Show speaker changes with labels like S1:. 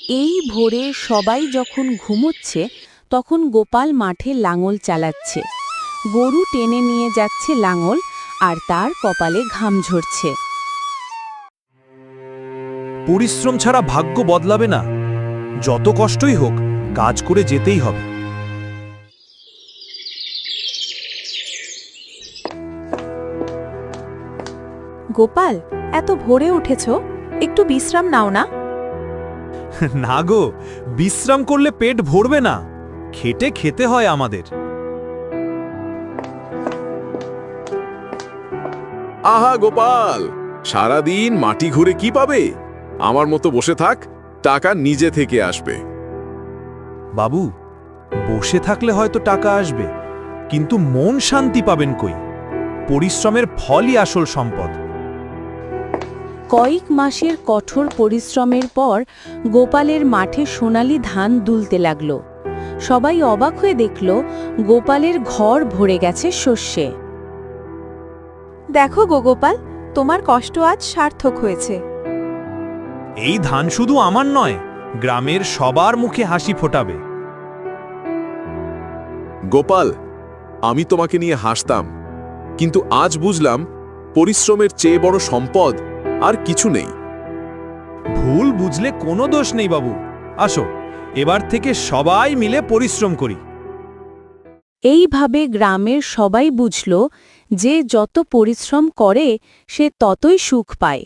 S1: এই ভোরে সবাই যখন ঘুমোচ্ছে তখন গোপাল মাঠে লাঙল চালাচ্ছে। গরু টেনে নিয়ে যাচ্ছে লাঙল, আর তার কপালে ঘাম ঝরছে।
S2: পরিশ্রম ছাড়া ভাগ্য বদলাবে না। যত কষ্টই হোক, কাজ করে যেতেই হবে।
S3: গোপাল, এত ভোরে উঠেছ, একটু বিশ্রাম নাও না।
S2: না গো, বিশ্রাম করলে পেট ভরবে না। খেটে খেতে হয় আমাদের।
S4: আহা গোপাল, সারাদিন মাটি ঘুরে কি পাবে? আমার মতো বসে থাক, টাকা নিজে থেকে আসবে।
S2: বাবু, বসে থাকলে হয়তো টাকা আসবে, কিন্তু মন শান্তি পাবেন কই? পরিশ্রমের ফলই আসল সম্পদ।
S1: কয়েক মাসের কঠোর পরিশ্রমের পর গোপালের মাঠে সোনালি ধান দুলতে লাগল। সবাই অবাক হয়ে দেখল গোপালের ঘর ভরে গেছে শস্যে।
S3: দেখো গো গোপাল, তোমার কষ্ট আজ সার্থক হয়েছে।
S2: এই ধান শুধু আমার নয়, গ্রামের সবার মুখে হাসি ফোটাবে।
S4: গোপাল, আমি তোমাকে নিয়ে হাসতাম, কিন্তু আজ বুঝলাম পরিশ্রমের চেয়ে বড় সম্পদ আর কিছু নেই।
S2: ভুল বুঝলে কোনো দোষ নেই বাবু। আসো, এবার থেকে সবাই মিলে পরিশ্রম করি।
S1: এইভাবে গ্রামের সবাই বুঝল যে যত পরিশ্রম করে সে ততই সুখ পায়।